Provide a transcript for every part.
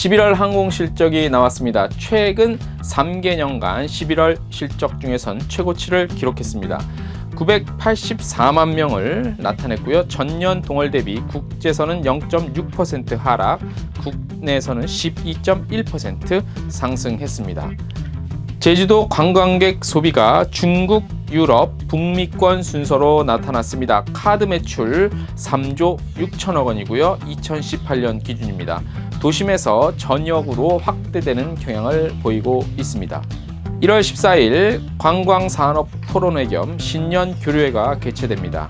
11월 항공 실적이 나왔습니다. 최근 3개년간 11월 실적 중에선 최고치를 기록했습니다. 984만 명을 나타냈고요. 전년 동월 대비 국제선은 0.6% 하락, 국내선은 12.1% 상승했습니다. 제주도 관광객 소비가 중국, 유럽, 북미권 순서로 나타났습니다. 카드 매출 3조 6천억 원이고요. 2018년 기준입니다. 도심에서 전역으로 확대되는 경향을 보이고 있습니다. 1월 14일 관광산업 토론회 겸 신년 교류회가 개최됩니다.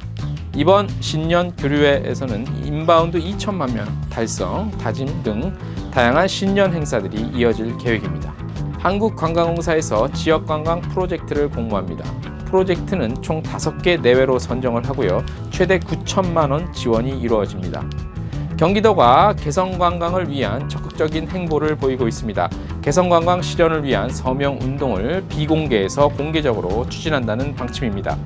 이번 신년 교류회에서는 인바운드 2천만 명 달성, 다짐 등 다양한 신년 행사들이 이어질 계획입니다. 한국관광공사에서 지역관광 프로젝트를 공모합니다. 프로젝트는 총 5개 내외로 선정을 하고요. 최대 9천만 원 지원이 이루어집니다. 경기도가 개성관광을 위한 적극적인 행보를 보이고 있습니다. 개성관광 실현을 위한 서명운동을 비공개에서 공개적으로 추진한다는 방침입니다.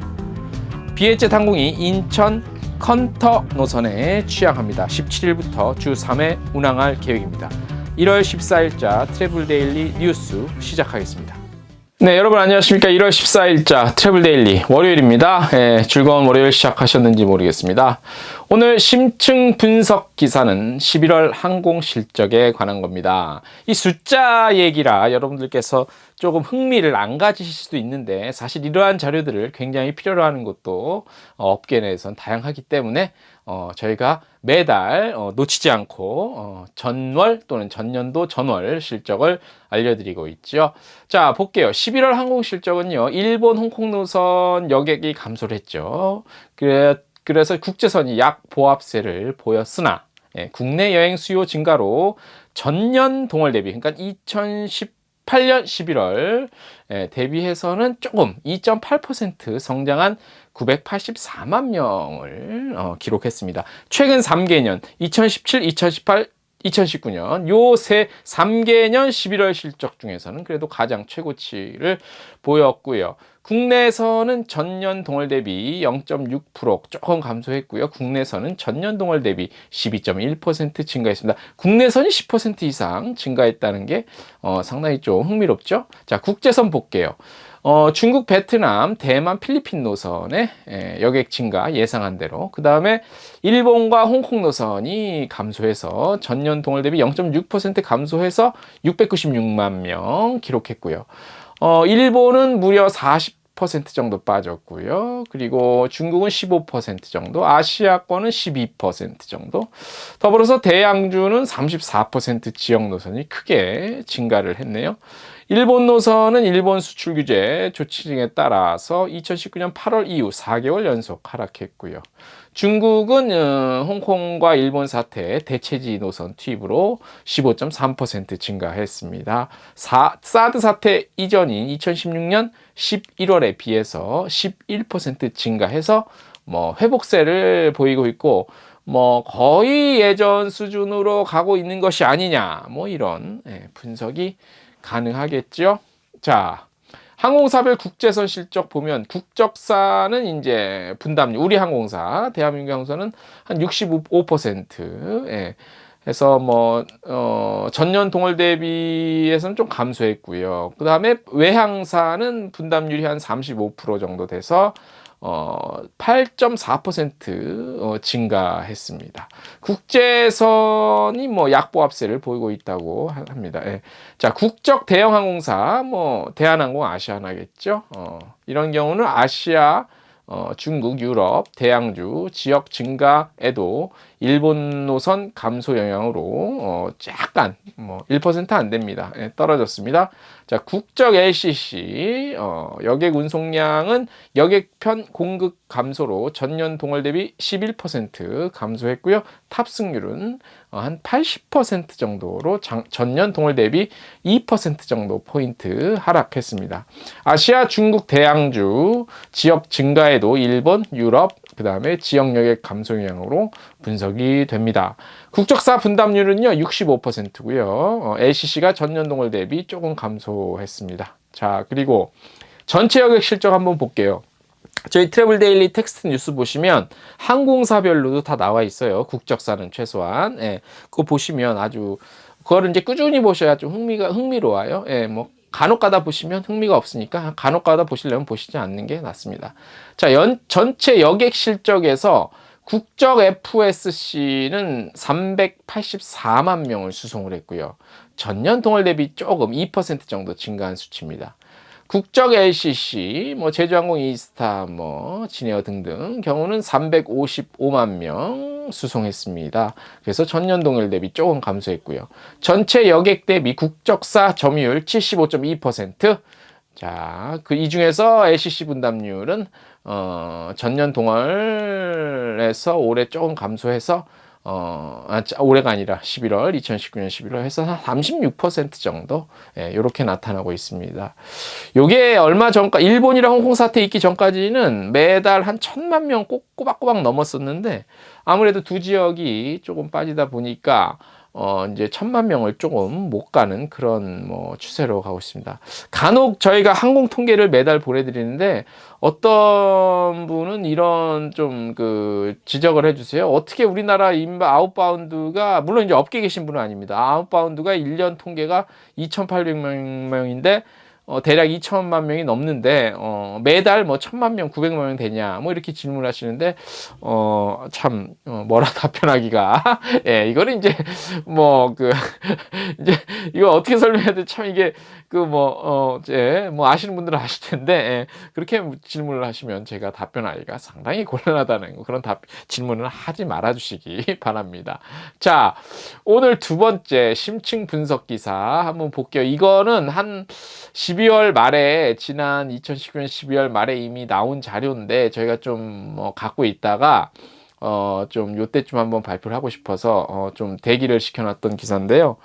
비에젯 항공이 인천 컨터 노선에 취항합니다. 17일부터 주 3회 운항할 계획입니다. 1월 14일자 트래블데일리 뉴스 시작하겠습니다. 네, 여러분 안녕하십니까. 1월 14일자 트래블데일리 월요일입니다. 즐거운 월요일 시작하셨는지 모르겠습니다. 오늘 심층 분석 기사는 11월 항공 실적에 관한 겁니다. 이 숫자 얘기라 여러분들께서 조금 흥미를 안 가지실 수도 있는데 사실 이러한 자료들을 굉장히 필요로 하는 것도 업계 내에선 다양하기 때문에 저희가 매달 놓치지 않고 전월 또는 전년도 전월 실적을 알려드리고 있죠. 자, 볼게요. 11월 항공 실적은요, 일본 홍콩 노선 여객이 감소를 했죠. 그래서 국제선이 약 보합세를 보였으나 국내 여행 수요 증가로 전년 동월 대비, 그러니까 2018년 11월 대비해서는 조금 2.8% 성장한 984만 명을 기록했습니다. 최근 3개년 2017, 2018, 2019년 요 세 3개년 11월 실적 중에서는 그래도 가장 최고치를 보였고요. 국내에서는 전년 동월 대비 0.6% 조금 감소했고요. 국내선은 전년 동월 대비 12.1% 증가했습니다. 국내선이 10% 이상 증가했다는 게 상당히 좀 흥미롭죠. 자, 국제선 볼게요. 중국, 베트남, 대만, 필리핀 노선의 여객 증가 예상한 대로, 그 다음에 일본과 홍콩 노선이 감소해서 전년 동월 대비 0.6% 감소해서 696만 명 기록했고요. 일본은 무려 40% 정도 빠졌고요. 그리고 중국은 15% 정도, 아시아권은 12% 정도, 더불어서 대양주는 34% 지역 노선이 크게 증가를 했네요. 일본 노선은 일본 수출 규제 조치 등에 따라서 2019년 8월 이후 4개월 연속 하락했고요. 중국은 홍콩과 일본 사태 대체지 노선 투입으로 15.3% 증가했습니다. 사드 사태 이전인 2016년 11월에 비해서 11% 증가해서 회복세를 보이고 있고, 거의 예전 수준으로 가고 있는 것이 아니냐, 이런 분석이 가능하겠죠. 자, 항공사별 국제선 실적 보면 국적사는 이제 분담률, 우리 항공사, 대한민국 항공사는 한 65% 해서 전년 동월 대비해서는 좀 감소했고요. 그 다음에 외항사는 분담률이 한 35% 정도 돼서 8.4% 증가했습니다. 국제선이 약보합세를 보이고 있다고 합니다. 자, 국적 대형 항공사, 대한항공, 아시아나겠죠. 이런 경우는 아시아, 중국, 유럽, 대양주 지역 증가에도 일본 노선 감소 영향으로 약간 1% 안 됩니다. 떨어졌습니다. 자, 국적 LCC 여객 운송량은 여객편 공급 감소로 전년 동월 대비 11% 감소했고요. 탑승률은 한 80% 정도로 전년 동월 대비 2% 정도 포인트 하락했습니다. 아시아, 중국, 대양주 지역 증가에도 일본, 유럽, 그 다음에 지역 여객 감소 영향으로 분석이 됩니다. 국적사 분담률은요 65%고요. LCC가 전년 동월 대비 조금 감소했습니다. 자, 그리고 전체 여객 실적 한번 볼게요. 저희 트래블데일리 텍스트 뉴스 보시면 항공사별로도 다 나와 있어요. 국적사는 최소한. 그거 보시면 아주 그거를 이제 꾸준히 보셔야 좀 흥미로워요. 예, 뭐 간혹 가다 보시면 흥미가 없으니까 간혹 가다 보시려면 보시지 않는 게 낫습니다. 자, 전체 여객 실적에서 국적 FSC는 384만 명을 수송을 했고요. 전년 동월 대비 조금 2% 정도 증가한 수치입니다. 국적 LCC, 뭐 제주항공 이스타, 뭐 진에어 등등 경우는 355만 명 수송했습니다. 그래서 전년 동일 대비 조금 감소했고요. 전체 여객 대비 국적사 점유율 75.2%. 자, 그 이 중에서 LCC 분담률은 전년 동월에서 올해 조금 감소해서 올해가 아니라 2019년 11월 해서 한 36% 정도, 예, 이렇게 나타나고 있습니다. 요게 얼마 전까 일본이랑 홍콩 사태 있기 전까지는 매달 한 1,000만 명 꼬박꼬박 넘었었는데, 아무래도 두 지역이 조금 빠지다 보니까 이제 1,000만 명을 조금 못 가는 그런 뭐 추세로 가고 있습니다. 간혹 저희가 항공 통계를 매달 보내드리는데, 어떤 분은 이런 좀 그 지적을 해주세요. 어떻게 우리나라 아웃바운드가, 물론 이제 업계 계신 분은 아닙니다. 아웃바운드가 1년 통계가 2,800명인데 대략 2천만 명이 넘는데 매달 뭐 1,000만 명, 900만 명 되냐, 뭐 이렇게 질문하시는데 참 뭐라 답변하기가 예, 이거는 이제 뭐 그 이제 이거 어떻게 설명해야 돼? 참 이게 그 뭐 뭐 아시는 분들은 아실 텐데, 예, 그렇게 질문을 하시면 제가 답변하기가 상당히 곤란하다는 그런 질문을 하지 말아 주시기 바랍니다. 자, 오늘 두 번째 심층 분석 기사 한번 볼게요. 이거는 한 12월 말에, 지난 2019년 12월 말에 이미 나온 자료인데 저희가 좀 뭐 갖고 있다가 좀 요때쯤 한번 발표를 하고 싶어서 좀 대기를 시켜놨던 기사인데요.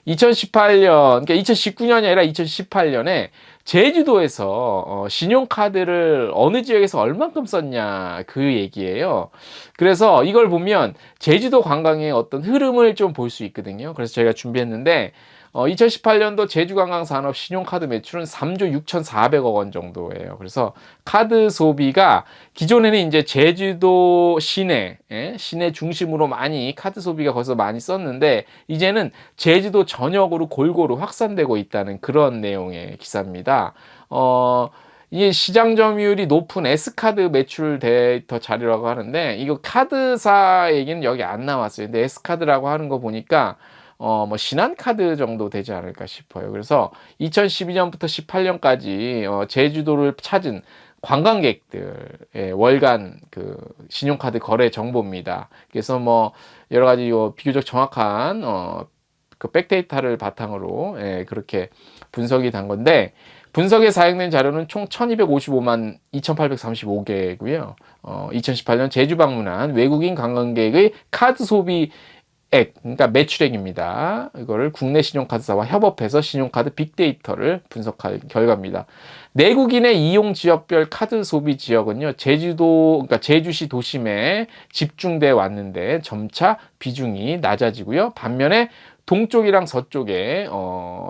2018년, 그러니까 2019년이 아니라 2018년에 제주도에서 신용카드를 어느 지역에서 얼만큼 썼냐, 그 얘기예요. 그래서 이걸 보면 제주도 관광의 어떤 흐름을 좀 볼 수 있거든요. 그래서 저희가 준비했는데 2018년도 제주관광산업 신용카드 매출은 3조 6,400억 원 정도예요. 그래서 카드 소비가 기존에는 이제 제주도 시내 중심으로 많이 카드 소비가 거기서 많이 썼는데, 이제는 제주도 전역으로 골고루 확산되고 있다는 그런 내용의 기사입니다. 이 시장 점유율이 높은 S카드 매출 데이터 자료라고 하는데, 이거 카드사 얘기는 여기 안 나왔어요. 근데 S카드라고 하는 거 보니까 뭐 신한카드 정도 되지 않을까 싶어요. 그래서 2012년부터 18년까지 제주도를 찾은 관광객들의 월간 그 신용카드 거래 정보입니다. 그래서 뭐 여러 가지 비교적 정확한 그 백데이터를 바탕으로, 예, 그렇게 분석이 된 건데, 분석에 사용된 자료는 총 1255만 2835개고요. 2018년 제주 방문한 외국인 관광객의 카드 소비 그러니까 매출액입니다. 이거를 국내 신용카드사와 협업해서 신용카드 빅데이터를 분석할 결과입니다. 내국인의 이용 지역별 카드 소비 지역은요, 그러니까 제주시 도심에 집중돼 왔는데 점차 비중이 낮아지고요. 반면에 동쪽이랑 서쪽에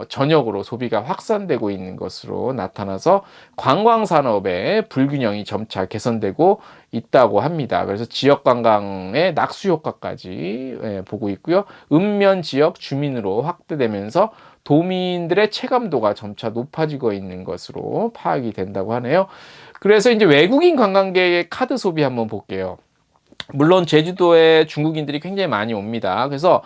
전역으로 소비가 확산되고 있는 것으로 나타나서 관광산업의 불균형이 점차 개선되고 있다고 합니다. 그래서 지역 관광의 낙수 효과까지 보고 있고요. 읍면 지역 주민으로 확대되면서 도민들의 체감도가 점차 높아지고 있는 것으로 파악이 된다고 하네요. 그래서 이제 외국인 관광객의 카드 소비 한번 볼게요. 물론 제주도에 중국인들이 굉장히 많이 옵니다. 그래서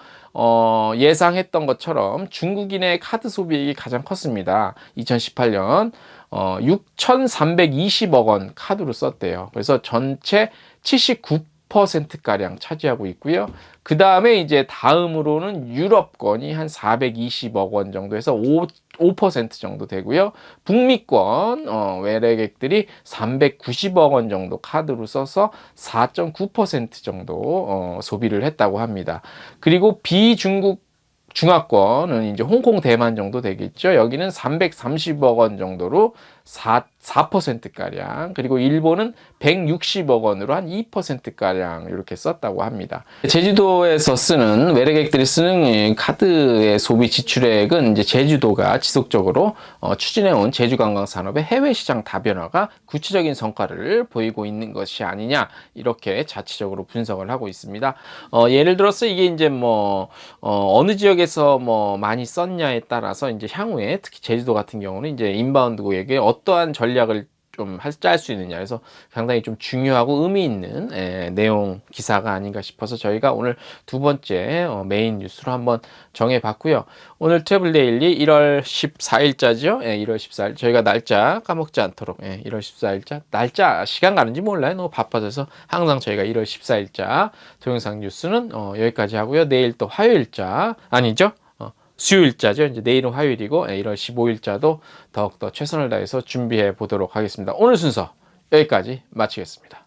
예상했던 것처럼 중국인의 카드 소비액이 가장 컸습니다. 2018년 6,320억 원 카드로 썼대요. 그래서 전체 79%가량 차지하고 있고요. 그 다음에 이제 다음으로는 유럽권이 한 420억 원 정도 해서 5% 정도 되고요. 북미권 외래객들이 390억 원 정도 카드로 써서 4.9% 정도 소비를 했다고 합니다. 그리고 비중국 중화권은 이제 홍콩, 대만 정도 되겠죠. 여기는 330억 원 정도로 4%가량, 그리고 일본은 160억 원으로 한 2%가량 이렇게 썼다고 합니다. 제주도에서 쓰는 외래객들이 쓰는 카드의 소비 지출액은 이제 제주도가 지속적으로 추진해온 제주관광 산업의 해외 시장 다변화가 구체적인 성과를 보이고 있는 것이 아니냐, 이렇게 자체적으로 분석을 하고 있습니다. 예를 들어서 이게 이제 어느 지역에서 많이 썼냐에 따라서 이제 향후에 특히 제주도 같은 경우는 이제 인바운드 고객에 어떠한 전략을 좀 짤 수 있느냐, 그래서 상당히 좀 중요하고 의미 있는 내용 기사가 아닌가 싶어서 저희가 오늘 두 번째 메인 뉴스로 한번 정해봤고요. 오늘 트래블 데일리 1월 14일자죠. 1월 14일 저희가 날짜 까먹지 않도록 1월 14일자 날짜 시간 가는지 몰라요. 너무 바빠져서 항상 저희가 1월 14일자 동영상 뉴스는 여기까지 하고요. 내일 또 화요일자 아니죠? 수요일자죠. 이제 내일은 화요일이고 1월 15일자도 더욱더 최선을 다해서 준비해 보도록 하겠습니다. 오늘 순서 여기까지 마치겠습니다.